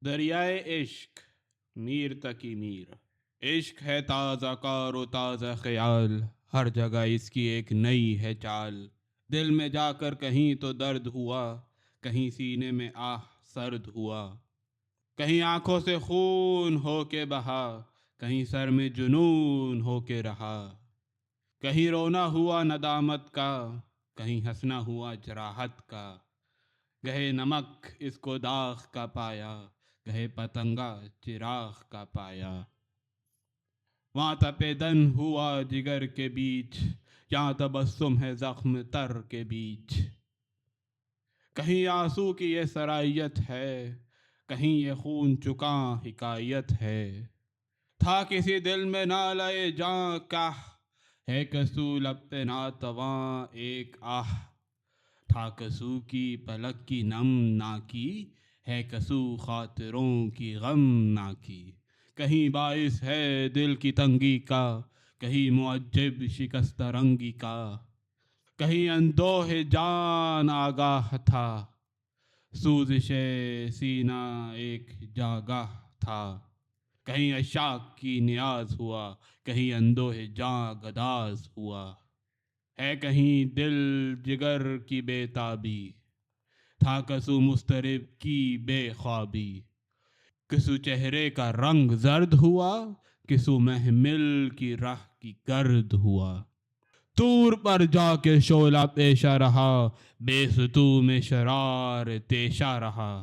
دریائے عشق میر تکی میر، عشق ہے تازہ کار و تازہ خیال، ہر جگہ اس کی ایک نئی ہے چال، دل میں جا کر کہیں تو درد ہوا، کہیں سینے میں آہ سرد ہوا، کہیں آنکھوں سے خون ہو کے بہا، کہیں سر میں جنون ہو کے رہا، کہیں رونا ہوا ندامت کا، کہیں ہنسنا ہوا جراحت کا، گہے نمک اس کو داغ کا پایا، گہے پتنگا چراغ کا پایا، وہاں تپے دن ہوا جگر کے بیچ، یہاں تبسم ہے زخم تر کے بیچ، کہیں آنسو کی یہ سرائیت ہے، کہیں یہ خون چکا حکایت ہے، تھا کسی دل میں نالے جاں کا، ہے کسو لب پہ ناتواں ایک آہ، تھا کسو کی پلک کی نم نا کی، ہے کسو خاطروں کی غم نا کی، کہیں باعث ہے دل کی تنگی کا، کہیں معجب شکست رنگی کا، کہیں اندوہ جان آگاہ تھا، سوزش سینہ ایک جاگاہ تھا، کہیں اشاک کی نیاز ہوا، کہیں اندوہ جاں گداز ہوا، ہے کہیں دل جگر کی بے تابی، تھا کسو مضطرب کی بے خوابی، کسو چہرے کا رنگ زرد ہوا، کسو محمل کی راہ کی گرد ہوا، طور پر جا کے شعلہ پیشہ رہا، بے ستو میں شرار تیشہ رہا،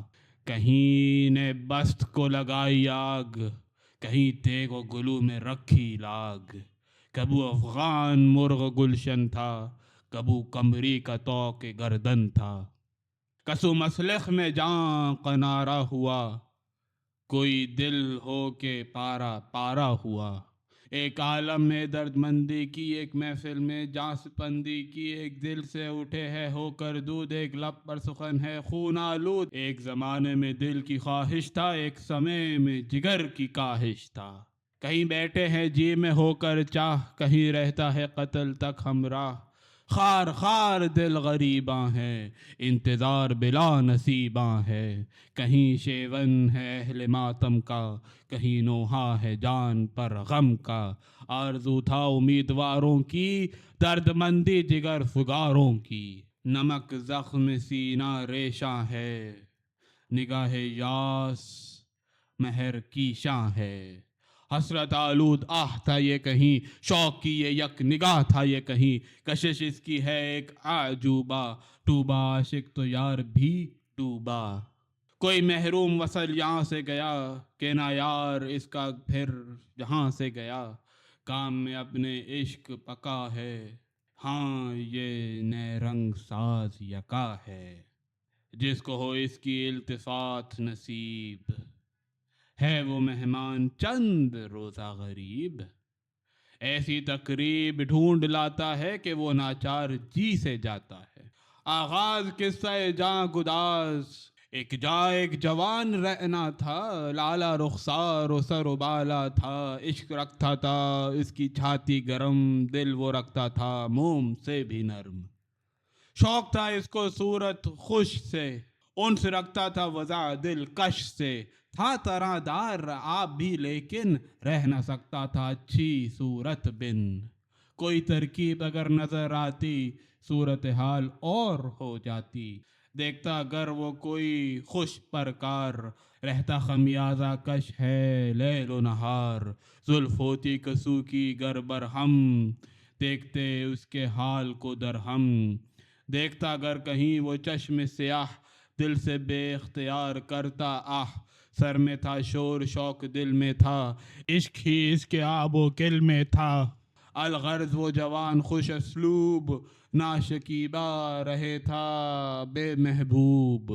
کہیں نے بست کو لگائی آگ، کہیں تیغ و گلو میں رکھی لاگ، کبو افغان مرغ گلشن تھا، کبو قمری کا طوق گردن تھا، کسو مسلخ میں جاں قنارہ ہوا، کوئی دل ہو کے پارا پارا ہوا، ایک عالم میں درد مندی کی، ایک محفل میں جاں سپندی کی، ایک دل سے اٹھے ہے ہو کر دودھ، ایک لب پر سخن ہے خون آلود، ایک زمانے میں دل کی خواہش تھا، ایک سمے میں جگر کی کاہش تھا، کہیں بیٹھے ہیں جی میں ہو کر چاہ، کہیں رہتا ہے قتل تک ہمراہ، خار خار دل غریباں ہے، انتظار بلا نصیباں ہے، کہیں شیون ہے اہل ماتم کا، کہیں نوحہ ہے جان پر غم کا، آرزو تھا امیدواروں کی، درد مندی جگر فگاروں کی، نمک زخم سینہ ریشاں ہے، نگاہ یاس مہر کی شاں ہے، حسرت آلود آہ تھا یہ کہیں، شوق کی یہ یک نگاہ تھا یہ کہیں، کشش اس کی ہے ایک عجوبہ، ڈوبا عاشق تو یار بھی ڈوبا، کوئی محروم وصل یہاں سے گیا، کہ نہ یار اس کا پھر جہاں سے گیا، کام میں اپنے عشق پکا ہے، ہاں یہ نئے رنگ ساز یکا ہے، جس کو ہو اس کی التفات نصیب، ہے وہ مہمان چند روزہ غریب، ایسی تقریب ڈھونڈ لاتا ہے کہ وہ ناچار جی سے جاتا ہے، آغاز قصہ جاں گداز، ایک جوان رہنا تھا، لالا رخسار و سر و بالا تھا، عشق رکھتا تھا اس کی چھاتی گرم، دل وہ رکھتا تھا موم سے بھی نرم، شوق تھا اس کو صورت خوش سے، انس رکھتا تھا وضع دل کش سے، تھا طرح دار آپ بھی لیکن رہ نہ سکتا تھا اچھی صورت بن، کوئی ترکیب اگر نظر آتی صورتحال اور ہو جاتی، دیکھتا اگر وہ کوئی خوش پرکار، رہتا خمیازہ کش ہے لیل و نہار، زلف ہوتی کسو کی گر برہم، دیکھتے اس کے حال کو درہم، دیکھتا اگر کہیں وہ چشم سیاہ، دل سے بے اختیار کرتا آہ، سر میں تھا شور شوق دل میں تھا، عشق ہی اس کے آب و گل میں تھا، الغرض وہ جوان خوش اسلوب، ناشکیبہ رہے تھا بے محبوب،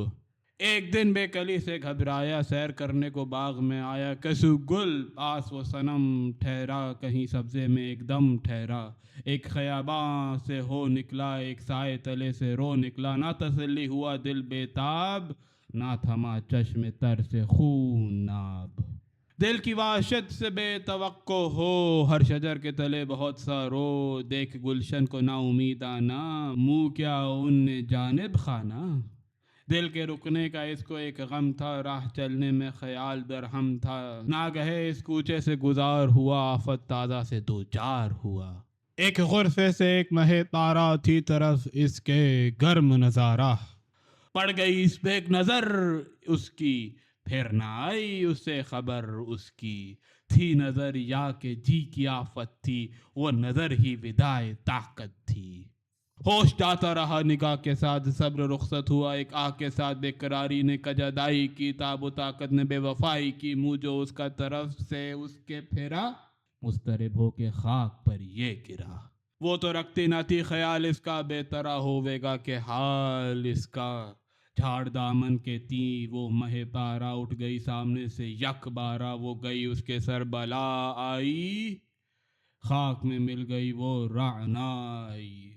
ایک دن بے کلی سے گھبرایا، سیر کرنے کو باغ میں آیا، کسو گل پاس وہ صنم ٹھہرا، کہیں سبزے میں ایک دم ٹھہرا، ایک خیاباں سے ہو نکلا، ایک سائے تلے سے رو نکلا، نہ تسلی ہوا دل بے تاب، نہ تھما چشم تر سے خون ناب، دل کی وحشت سے بے توقع ہو، ہر شجر کے تلے بہت سا رو، دیکھ گلشن کو نا امیدانہ، منہ کیا ان نے جانب خانہ، دل کے رکنے کا اس کو ایک غم تھا، راہ چلنے میں خیال درہم تھا، ناگہے اس کوچے سے گزار ہوا، آفت تازہ سے دو چار ہوا۔ ایک غرفے سے ایک مہ تارا تھی طرف اس کے گرم نظارہ، پڑ گئی اس پہ ایک نظر اس کی، پھر نہ آئی اسے خبر اس کی، تھی نظر یا کہ جی کی آفت تھی، وہ نظر ہی ودائے طاقت تھی۔ ہوش جاتا رہا نگاہ کے ساتھ، صبر رخصت ہوا ایک آہ کے ساتھ، بے قراری نے کجادائی کی، تاب و طاقت نے بے وفائی کی، منہ جو اس کا طرف سے اس کے پھرا، مضطرب ہو کے خاک پر یہ گرا۔ وہ تو رکھتی نہ تھی خیال اس کا، بے طرح ہوے گا کہ حال اس کا، جھاڑ دامن کے تیں وہ مہ پارا، اٹھ گئی سامنے سے یک بارہ، وہ گئی اس کے سر بلا آئی، خاک میں مل گئی وہ رعنائی۔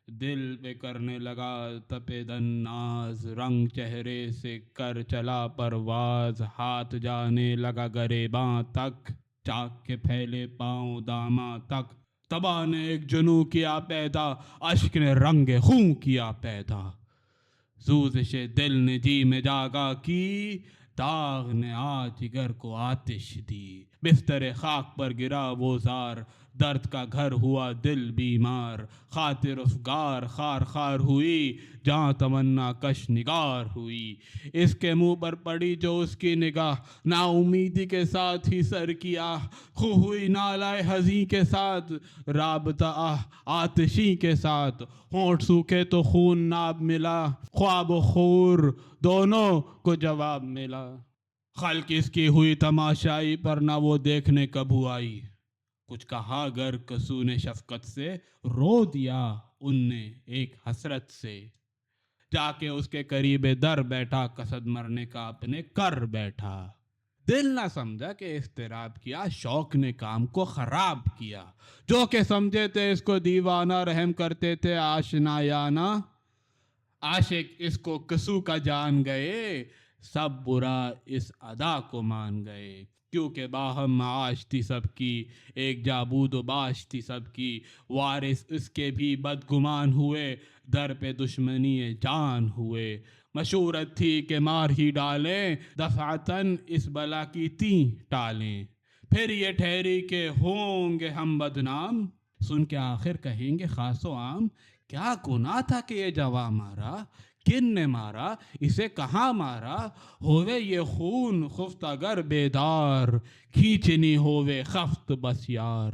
دل پہ کرنے لگا تپے دن ناز، رنگ چہرے سے کر چلا پرواز، ہاتھ جانے لگا گریباں تک، چاک کے پھیلے پاؤں داماں تک، تباہ نے ایک جنوں کیا پیدا، اشک نے رنگ خوں کیا پیدا، سوزش دل نے جی میں جاگا کی، داغ نے آج جگر کو آتش دی، بستر خاک پر گرا وہ زار، درد کا گھر ہوا دل بیمار، خاطر افگار خار خار ہوئی، جہاں تمنا کش نگار ہوئی، اس کے منہ پر پڑی جو اس کی نگاہ، نا امیدی کے ساتھ ہی سر کی آہ، خو ہوئی نالائے حزیں کے ساتھ، رابطہ آہ آتشی کے ساتھ، ہونٹ سوکھے تو خون ناب ملا، خواب و خور دونوں کو جواب ملا، خلق اس کی ہوئی تماشائی پر نہ وہ دیکھنے کبھو آئی، کچھ کہا گر کسو نے شفقت سے، رو دیا ان نے ایک حسرت سے، جا کے اس کے قریب در بیٹھا، قصد مرنے کا اپنے کر بیٹھا، دل نہ سمجھا کہ اضطراب کیا، شوق نے کام کو خراب کیا، جو کہ سمجھے تھے اس کو دیوانہ، رحم کرتے تھے آشنا یانا، عاشق اس کو کسو کا جان گئے، سب برا اس ادا کو مان گئے، کیونکہ باہم معاش تھی سب کی، ایک جا بود و باش تھی سب کی، وارث اس کے بھی بدگمان ہوئے، در پہ دشمنی جان ہوئے، مشورت تھی کہ مار ہی ڈالیں، دفعتاً اس بلا کی تیں ٹالیں، پھر یہ ٹھہری کہ ہوں گے ہم بدنام، سن کے آخر کہیں گے خاص و عام، کیا گناہ تھا کہ یہ جواں مارا، کن نے مارا اسے کہاں مارا، ہووے یہ خون خفت اگر بیدار، کھینچنی ہووے خفت بس یار،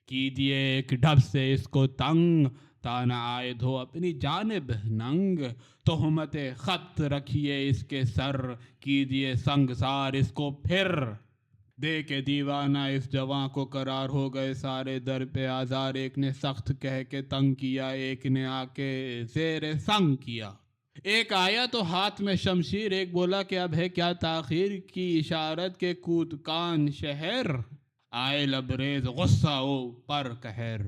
کی دیے ایک ڈھب سے اس کو تنگ، تانا عائد ہو اپنی جانب ننگ، تہمت خط رکھیے اس کے سر، کیجیے سنگسار اس کو پھر، دے کے دیوانہ اس جواں کو قرار، ہو گئے سارے در پہ آزار، ایک نے سخت کہہ کے تنگ کیا، ایک نے آ کے زیر سنگ کیا، ایک آیا تو ہاتھ میں شمشیر، ایک بولا کہ اب ہے کیا تاخیر، کی اشارت کے کود کان شہر، آئے لبریز غصہ او پر قہر،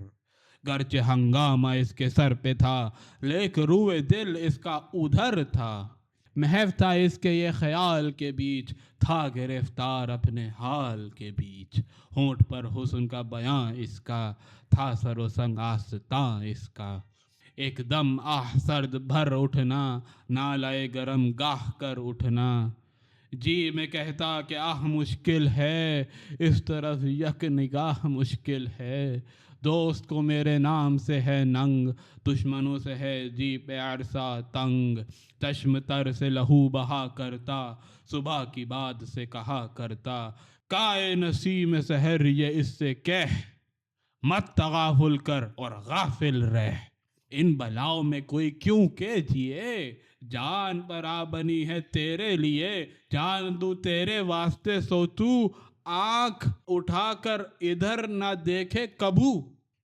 گرچہ ہنگامہ اس کے سر پہ تھا، لیک روئے دل اس کا ادھر تھا، محو تھا اس کے یہ خیال کے بیچ، تھا گرفتار اپنے حال کے بیچ، ہونٹ پر حسن کا بیاں اس کا، تھا سر و سنگ آستاں اس کا، ایک دم آہ سرد بھر اٹھنا، نالائے گرم گاہ کر اٹھنا، جی میں کہتا کہ آہ مشکل ہے، اس طرف یک نگاہ مشکل ہے، دوست کو میرے نام سے ہے ننگ، دشمنوں سے ہے جی پہ عرصہ تنگ، چشم تر سے لہو بہا کرتا، صبح کی بات سے کہا کرتا، کائے نسیم سحر یہ اس سے کہہ، مت تغافل کر اور غافل رہ، ان بلاؤں میں کوئی کیوں کہ جیے، جان پر آ بنی ہے تیرے لیے، جان دوں تیرے واسطے، سو تو آنکھ اٹھا کر ادھر نہ دیکھے کبھو،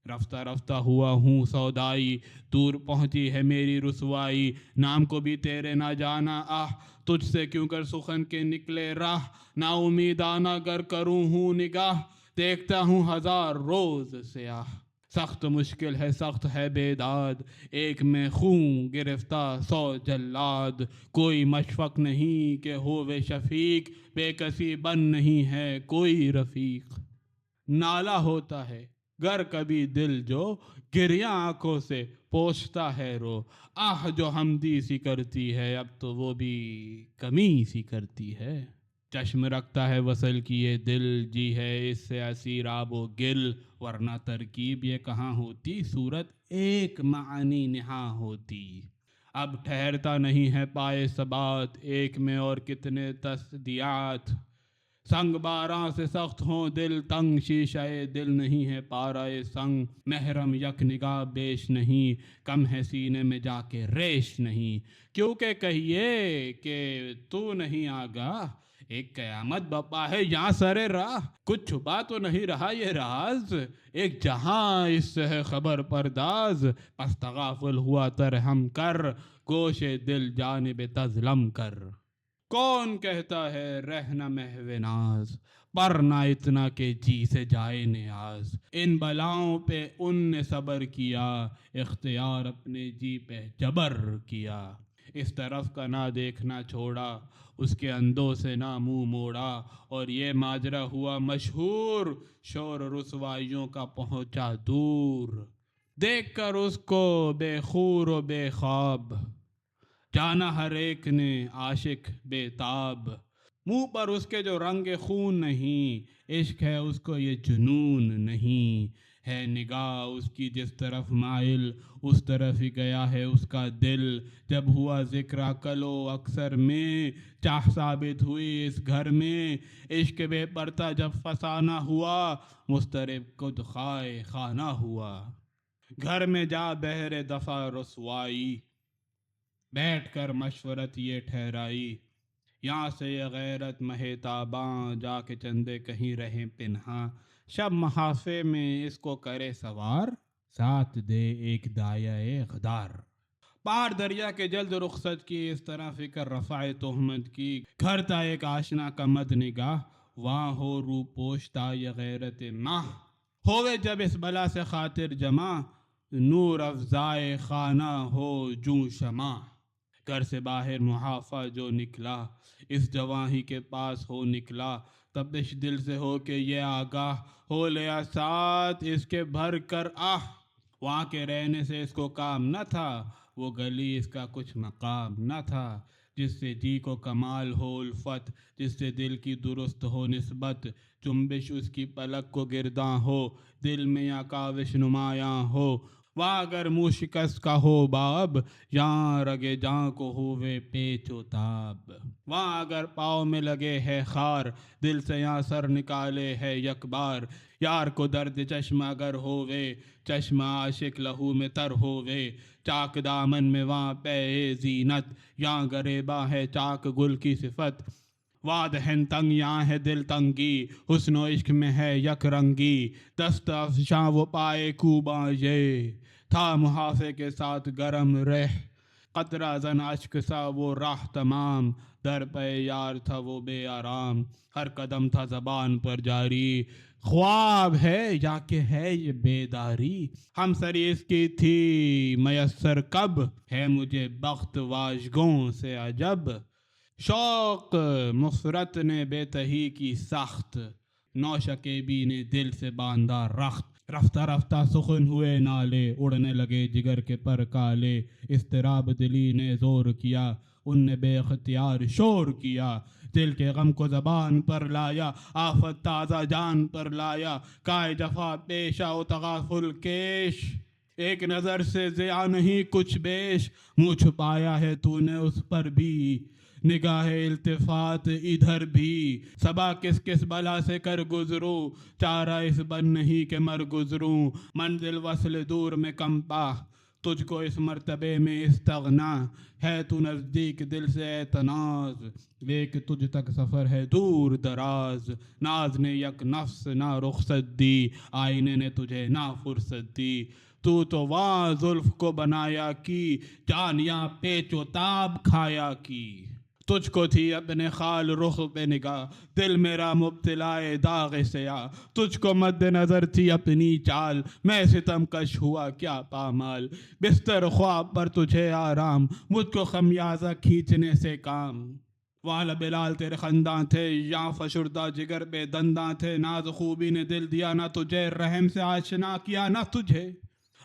رفتہ رفتہ ہوا ہوں سودائی، دور پہنچی ہے میری رسوائی، نام کو بھی تیرے نہ جانا آہ، تجھ سے کیوں کر سخن کے نکلے راہ، نا امیدانہ گر کروں ہوں نگاہ، دیکھتا ہوں ہزار روز سیاہ، سخت مشکل ہے سخت ہے بیداد، ایک میں خون گرفتہ 100 جلاد، کوئی مشفق نہیں کہ ہووے شفیق، بے کسی بن نہیں ہے کوئی رفیق، نالہ ہوتا ہے گر کبھی دل جو گریاں آنکھوں سے پوچھتا ہے رو، آہ جو ہمدی سی کرتی ہے اب تو وہ بھی کمی سی کرتی ہے۔ چشم رکھتا ہے وصل کی یہ دل، جی ہے اس سے اسیر آب و گل، ورنہ ترکیب یہ کہاں ہوتی، صورت ایک معنی نہاں ہوتی۔ اب ٹھہرتا نہیں ہے پائے ثبات، ایک میں اور کتنے تصدیات، سنگ باراں سے سخت ہوں دل تنگ، شیشہ دل نہیں ہے پارہ سنگ، محرم یک نگاہ بیش نہیں، کم ہے سینے میں جا کے ریش نہیں، کیونکہ کہیے کہ تو نہیں آگاہ، ایک قیامت بپا ہے یہاں سرے راہ، کچھ چھپا تو نہیں رہا یہ راز، ایک جہاں اس سے ہے خبر پرداز، پس تغافل ہوا ترہم کر، گوش دل جانب تظلم کر۔ کون کہتا ہے رہنا محو ناز، پر نہ اتنا کہ جی سے جائے نیاز، ان بلاؤں پہ ان نے صبر کیا، اختیار اپنے جی پہ جبر کیا، اس طرف کا نہ دیکھنا چھوڑا، اس کے اندوں سے نہ منہ موڑا، اور یہ ماجرا ہوا مشہور، شور رسوائیوں کا پہنچا دور، دیکھ کر اس کو بے خور و بے خواب، جانا ہر ایک نے عاشق بے تاب، منہ پر اس کے جو رنگ خون نہیں، عشق ہے اس کو یہ جنون نہیں، ہے نگاہ اس کی جس طرف مائل، اس طرف ہی گیا ہے اس کا دل، جب ہوا ذکر عقل و اکثر میں، چاہ ثابت ہوئی اس گھر میں، عشق بے پرتا جب فسانہ ہوا، مضطرب خود خائے خانہ ہوا، گھر میں جا بہر دفع رسوائی، بیٹھ کر مشورت یہ ٹھہرائی، یہاں سے یہ غیرت مہے تاباں، جا کے چندے کہیں رہیں پنہاں، شب محافے میں اس کو کرے سوار، ساتھ دے ایک دایہ غدار، پار دریا کے جلد رخصت کی، اس طرح فکر رفع تہمت کی، گھر تھا ایک آشنا کا مد نگاہ، وہاں ہو رو پوشتا یہ غیرت ماہ، ہوئے جب اس بلا سے خاطر جمع، نور افزائے خانہ ہو جوں شمع، گھر سے باہر محافہ جو نکلا، اس جواں ہی کے پاس ہو نکلا، تپش دل سے ہو کے یہ آگاہ، ہو لیا ساتھ اس کے بھر کر آہ، وہاں کے رہنے سے اس کو کام نہ تھا، وہ گلی اس کا کچھ مقام نہ تھا، جس سے جی کو کمال ہو الفت، جس سے دل کی درست ہو نسبت، جنبش اس کی پلک کو گرداں ہو، دل میں یا کاوش نمایاں ہو، وہاں اگر منہ شکست کا ہو باب، یہاں رگے جاں کو ہوئے پیچ و تاب، وہاں اگر پاؤں میں لگے ہے خار، دل سے یہاں سر نکالے ہے یک بار، یار کو درد چشم اگر ہووے، چشم عاشق لہو میں تر ہووے، چاک دامن میں وہاں پے زینت، یہاں گریباں ہے چاک گل کی صفت، وہاں دہن تنگ یہاں ہے دل تنگی، حسن و عشق میں ہے یک رنگی، دست افشاں وہ پائے کوباں یہ، تھا محافے کے ساتھ گرم رہ، قطرہ زن اشک سا وہ راہ تمام، در پہ یار تھا وہ بے آرام، ہر قدم تھا زبان پر جاری، خواب ہے یا کہ ہے یہ بیداری، ہم سری اس کی تھی میسر کب، ہے مجھے بخت واژگوں سے عجب، شوق مفرت نے بے تہی کی سخت، نوشکیبی نے دل سے باندھا رخت، رفتہ رفتہ سخن ہوئے نالے، اڑنے لگے جگر کے پر کالے، اضطراب دلی نے زور کیا، ان نے بے اختیار شور کیا، دل کے غم کو زبان پر لایا، آفت تازہ جان پر لایا، کائے جفا پیشہ و تغافل کیش، ایک نظر سے ضیاء نہیں کچھ بیش، منہ چھپایا ہے تو نے اس پر بھی، نگاہ التفات ادھر بھی، صبا کس کس بلا سے کر گزروں، چارہ اس بن نہیں کہ مر گزروں، منزل وصل دور میں کمپا، تجھ کو اس مرتبے میں استغنا، ہے تو نزدیک دل سے اعتناز، لیک تجھ تک سفر ہے دور دراز، ناز نے یک نفس نہ رخصت دی، آئینے نے تجھے نہ فرصت دی، تو وہاں زلف کو بنایا کی، جان یہاں پیچ و تاب کھایا کی، تجھ کو تھی اپنے خال رخ پہ نگاہ، دل میرا مبتلا داغ سیاہ، تجھ کو مد نظر تھی اپنی چال، میں ستم کش ہوا کیا پامال، بستر خواب پر تجھے آرام، مجھ کو خمیازہ کھینچنے سے کام، والا بلال تیرے خنداں تھے، یا فشردہ جگر پہ دنداں تھے، ناز خوبی نے دل دیا نہ تجھے، رحم سے آشنا کیا نہ تجھے،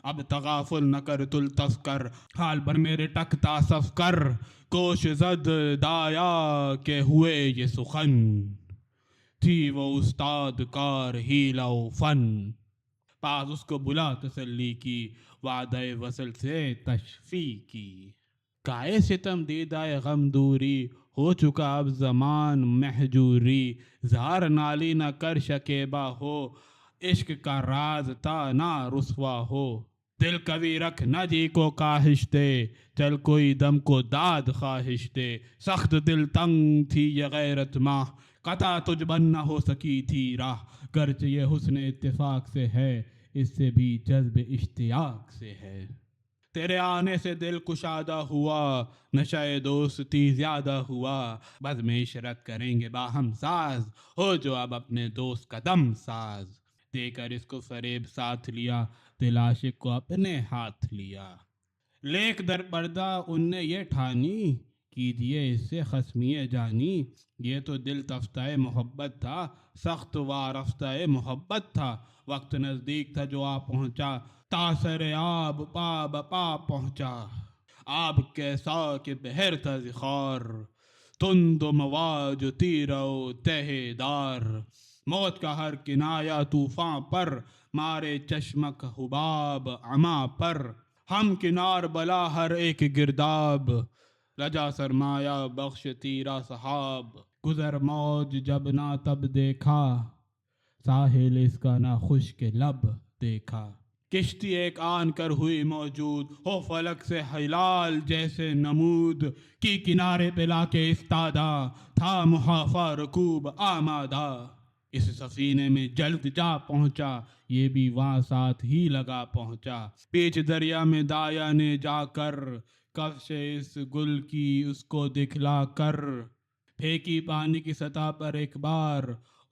اب تغافل نہ کر تلطف کر، حال بھر میرے ٹکتا صف کر، کوش زد دایا کہ ہوئے یہ سخن، تھی وہ استاد کار ہیلا و فن، پاس اس کو بلا تسلی کی، وعدہ وصل سے تشفی کی، کائے ستم دیدہ غم دوری، ہو چکا اب زمان محجوری، زار نالی نہ کر شکیبہ ہو، عشق کا راز تا نہ رسوا ہو، دل کبھی رکھ نہ جی کو کاہش دے، چل کوئی دم کو داد خواہش دے، سخت دل تنگ تھی یہ غیرت ماہ، قطع تجھ بن نہ ہو سکی تھی راہ، گرچہ یہ حسن اتفاق سے ہے، اس سے بھی جذب اشتیاق سے ہے، تیرے آنے سے دل کشادہ ہوا، نشہ دوستی زیادہ ہوا، بزم عشرت کریں گے باہم ساز، ہو جو اب اپنے دوست کا دم ساز، دے کر اس کو فریب ساتھ لیا، دل عاشق کو اپنے ہاتھ لیا، لیک در پردہ ان نے یہ ٹھانی، کیجئے اس سے خصمی جانی، یہ تو دل تفتہ محبت تھا، سخت وارفتہ محبت تھا، وقت نزدیک تھا جو آ پہنچا، تاثر آب پا بپا پہنچا، آب کیسا کہ بحر تھا ذخار، تند و مواج و تیرہ و تہ دار، موت کا ہر کنایا طوفاں پر، مارے چشمک حباب عما پر، ہم کنار بلا ہر ایک گرداب، رجا سرمایہ بخش تیرا صحاب، گزر موج جب نہ تب دیکھا، ساحل اس کا نہ خشک لب دیکھا، کشتی ایک آن کر ہوئی موجود، ہو فلک سے ہلال جیسے نمود، کی کنارے پہ لا کے استادا، تھا محافہ رکوب آمادہ، اس سفینے میں جلد جا پہنچا، یہ بھی وہاں ساتھ ہی لگا پہنچا، بیچ دریا میں دایا نے جا کر، کفش اس گل کی اس کو دکھلا کر، پھینکی پانی کی سطح پر ایک بار،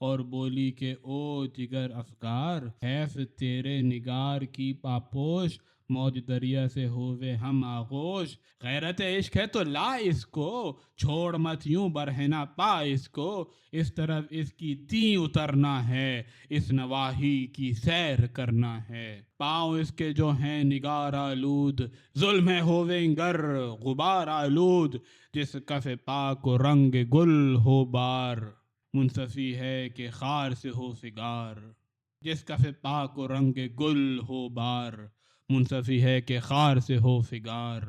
اور بولی کہ او جگر افگار، حیف تیرے نگار کی پاپوش، موج دریا سے ہوئے ہم آغوش، غیرت عشق ہے تو لا اس کو، چھوڑ مت یوں برہنہ پا اس کو، اس طرف اس کی تیں اترنا ہے، اس نواحی کی سیر کرنا ہے، پاؤں اس کے جو ہیں نگار آلود، ظلم ہے ہوویں گر غبار آلود، جس کف پاک و رنگ گل ہو بار، منصفی ہے کہ خار سے ہو فگار، جس کف پاک و رنگ گل ہو بار، منصفی ہے کہ خار سے ہو فگار،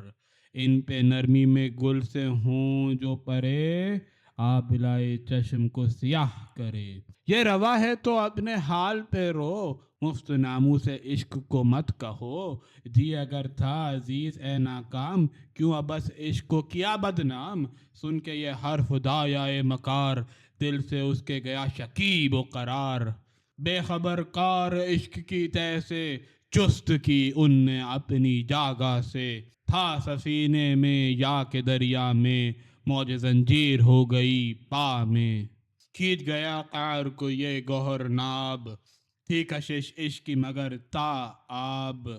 ان پہ نرمی میں گل سے ہوں جو پرے، آپ لائے چشم کو سیاہ کرے، یہ روا ہے تو اپنے حال پہ رو، مفت ناموں سے عشق کو مت کہو، جی اگر تھا عزیز اے ناکام، کیوں ابس عشق کو کیا بدنام، سن کے یہ حرف دایائے مکار، دل سے اس کے گیا شکیب و قرار، بے خبر کار عشق کی طے سے، چست کی ان نے اپنی جاگہ سے، تھا سفینے میں یا کہ دریا میں، موج زنجیر ہو گئی پا میں، کھینچ گیا قعر کو یہ گوہر ناب، تھی کشش عشق کی مگر تا آب،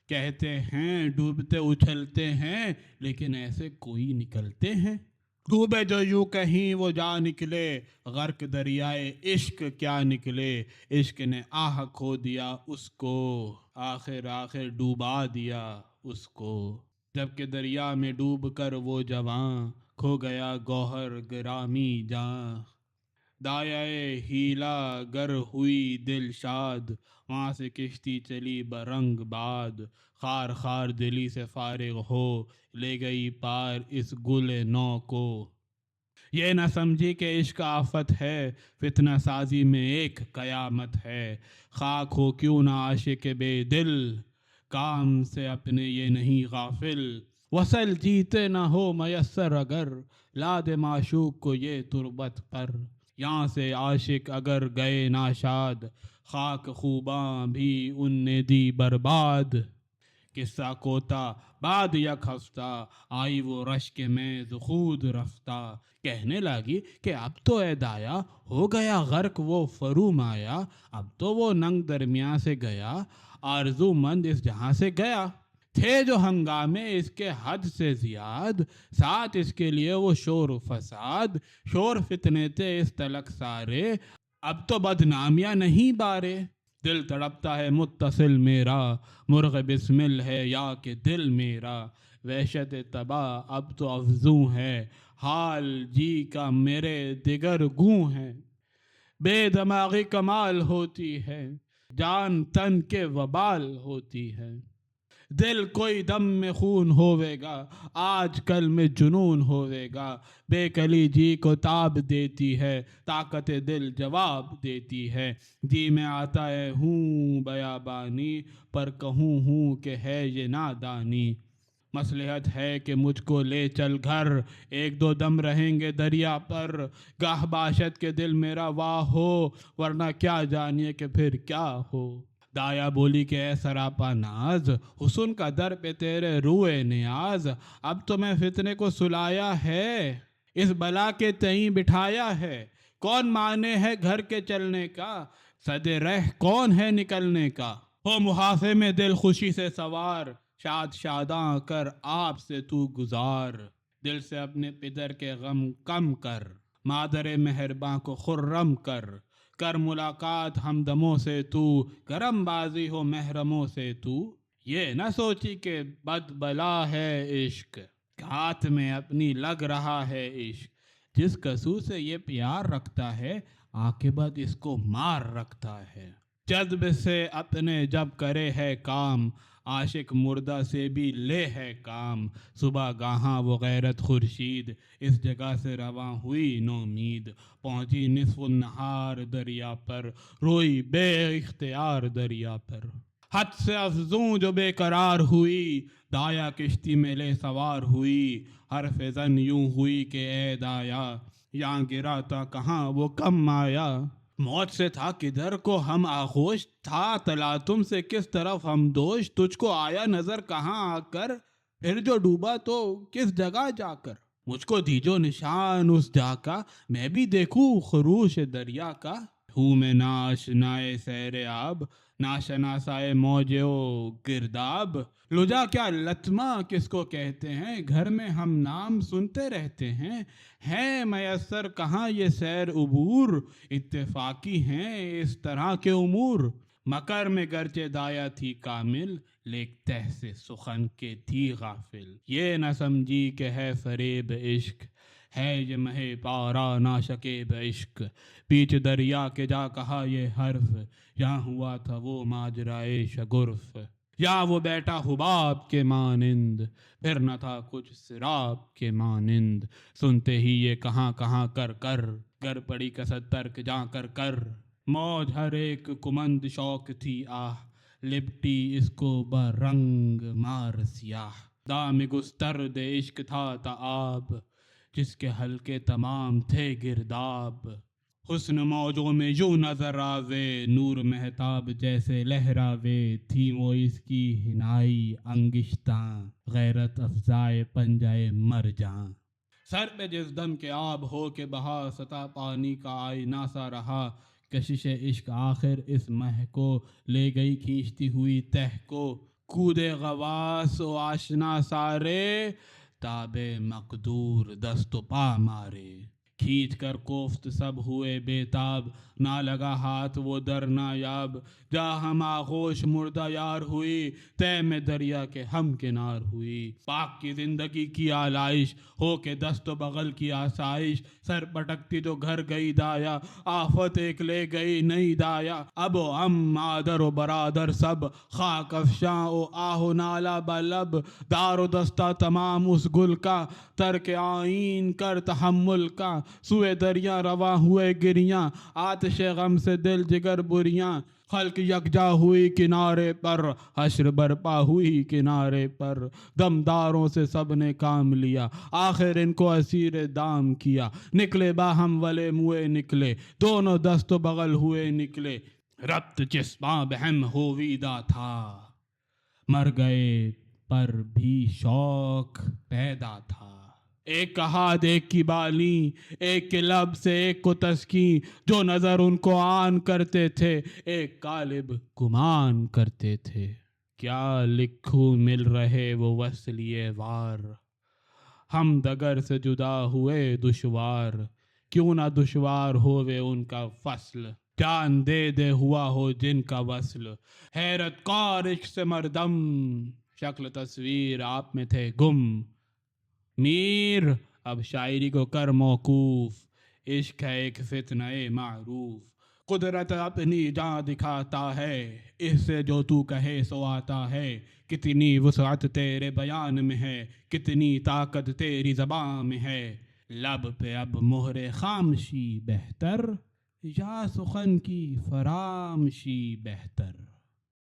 کہتے ہیں ڈوبتے اچھلتے ہیں، لیکن ایسے کوئی نکلتے ہیں، ڈوبے جو یوں کہیں وہ جا نکلے، غرق دریائے عشق کیا نکلے، عشق نے آہ کھو دیا اس کو، آخر آخر ڈوبا دیا اس کو، جبکہ دریا میں ڈوب کر وہ جواں، کھو گیا گوہر گرامی جاں، دایائے ہیلا گر ہوئی دل شاد، وہاں سے کشتی چلی برنگ باد، خار خار دلی سے فارغ ہو، لے گئی پار اس گل نو کو، یہ نہ سمجھی کہ عشق آفت ہے، فتنہ سازی میں ایک قیامت ہے، خاک ہو کیوں نہ عاشق بے دل، کام سے اپنے یہ نہیں غافل، وصل جیتے نہ ہو میسر اگر، لا دے معشوق کو یہ تربت پر، یہاں سے عاشق اگر گئے ناشاد، خاک خوباں بھی ان نے دی برباد، قصہ کوتا بعد یک ہفتہ، آئی وہ رشک میں خود رفتہ، کہنے لگی کہ اب تو اے دایا، ہو گیا غرق وہ فرو مایا، اب تو وہ ننگ درمیاں سے گیا، آرزو مند اس جہاں سے گیا، تھے جو ہنگامے اس کے حد سے زیاد، ساتھ اس کے لیے وہ شور و فساد، شور فتنے تھے اس تلک سارے، اب تو بدنامیاں نہیں بارے۔ دل تڑپتا ہے متصل میرا، مرغ بسمل ہے یا کہ دل میرا، وحشت تباہ اب تو افزوں ہے، حال جی کا میرے دگر گوں ہے، بے دماغی کمال ہوتی ہے، جان تن کے وبال ہوتی ہے، دل کوئی دم میں خون ہوئے گا، آج کل میں جنون ہوئے گا، بے کلی جی کو تاب دیتی ہے، طاقت دل جواب دیتی ہے، جی میں آتا ہے ہوں بیابانی، پر کہوں ہوں کہ ہے یہ نادانی، مصلحت ہے کہ مجھ کو لے چل گھر، ایک دو دم رہیں گے دریا پر، گاہ باشد کے دل میرا واہ ہو، ورنہ کیا جانیے کہ پھر کیا ہو۔ دایا بولی کہ اے سراپا ناز، حسن کا در پہ تیرے روئے نیاز، اب تو میں فتنے کو سلایا ہے، اس بلا کے تئیں بٹھایا ہے، کون مانے ہے گھر کے چلنے کا، صدے رہ کون ہے نکلنے کا، ہو محافے میں دل خوشی سے سوار، شاد شاداں کر آپ سے تو گزار، دل سے اپنے پدر کے غم کم کر، مادر مہرباں کو خرم کر، کر ملاقات ہمدموں سے تو، کرم بازی ہو محرموں سے تو، یہ نہ سوچی کہ بد بلا ہے عشق، ہاتھ میں اپنی لگ رہا ہے عشق، جس کسو سے یہ پیار رکھتا ہے، عاقبت اس کو مار رکھتا ہے، جذب سے اپنے جب کرے ہے کام، عاشق مردہ سے بھی لے ہے کام، صبح گاہاں وہ غیرت خورشید، اس جگہ سے رواں ہوئی نومید، پہنچی نصف النہار دریا پر، روئی بے اختیار دریا پر، حد سے افزوں جو بے قرار ہوئی، دایا کشتی میں لے سوار ہوئی، حرف زن یوں ہوئی کہ اے دایا، یہاں گرا تھا کہاں وہ کم آیا، موت سے تھا کدھر کو ہم آغوش، تھا تلاطم سے کس طرف ہم دوش، تجھ کو آیا نظر کہاں آ کر، پھر جو ڈوبا تو کس جگہ جا کر، مجھ کو دیجو نشان اس جا کا، میں بھی دیکھوں خروش دریا کا، ہوں میں ناشنائے سیر آب، ناشناسائے موج و گرداب، لجا کیا لطمہ کس کو کہتے ہیں، گھر میں ہم نام سنتے رہتے ہیں، ہے میسر کہاں یہ سیر عبور، اتفاقی ہیں اس طرح کے امور، مکر میں گرچہ دایا تھی کامل، لیک تہ سے سخن کے تھی غافل، یہ نہ سمجھی کہ ہے فریب عشق، ہے یہ مہ پارا ناشکیب عشق، بیچ دریا کے جا کہا یہ حرف، یہاں ہوا تھا وہ ماجرائے شگرف، یا وہ بیٹا حباب کے مانند، پھر نہ تھا کچھ سراب کے مانند، سنتے ہی یہ کہاں کہاں کر کر، گر پڑی کسد ترک جا کر کر، موج ہر ایک کمند شوق تھی آہ، لپٹی اس کو برنگ مار سیاہ، دام گسترد عشق تھا تعاب، جس کے حلقے تمام تھے گرداب، حسن موجوں میں یوں نظر آوے، نور مہتاب جیسے لہراوے، تھی وہ اس کی ہنائی انگشتاں، غیرت افزائے پنجائے مرجاں، سر پہ جس دم کے آب ہو کے بہا، سطح پانی کا آئینہ سا رہا، کشش عشق آخر اس مہ کو لے گئی کھینچتی ہوئی تہ کو، کودے غواص و آشنا سارے، تاب مقدور دست و پا مارے، کھینچ کر کوفت سب ہوئے بے تاب، نہ لگا ہاتھ وہ در نایاب، جا ہم آغوش مردہ یار ہوئی، تہ میں دریا کے ہم کنار ہوئی، پاک کی زندگی کی آلائش، ہو کے دست و بغل کی آسائش، سر پٹکتی جو گھر گئی دایا، آفت ایک لے گئی نئی دایا، اب و ام مادر و برادر سب، خاک افشاں و آہ و نالہ بلب، دار و دستہ تمام اس گل کا، ترک آئین کر تحمل کا، سوئے دریا رواں ہوئے گریاں، آتش غم سے دل جگر بریاں، خلق یکجا ہوئی کنارے پر، حشر برپا ہوئی کنارے پر، دمداروں سے سب نے کام لیا، آخر ان کو اسیر دام کیا، نکلے باہم ولے موئے نکلے، دونوں دست و بغل ہوئے نکلے، ربط جسماں بہم ہوویدا تھا، مر گئے پر بھی شوق پیدا تھا، ایک کا ہاتھ ایک کی بالی، ایک کے لب سے ایک کو تسکین، جو نظر ان کو آن کرتے تھے، ایک غالب گمان کرتے تھے، کیا لکھوں مل رہے وہ وصلیے وار، ہم دگر سے جدا ہوئے دشوار، کیوں نہ دشوار ہوئے ان کا فصل، جان دے دے ہوا ہو جن کا وصل، حیرت کار عشق سے مردم، شکل تصویر آپ میں تھے گم، میر اب شاعری کو کر موقوف، عشق ہے ایک فتنہ معروف، قدرت اپنی جان دکھاتا ہے، اس سے جو تو کہے سو آتا ہے، کتنی وسعت تیرے بیان میں ہے، کتنی طاقت تیری زبان میں ہے، لب پہ اب مہر خامشی بہتر، یا سخن کی فرامشی بہتر۔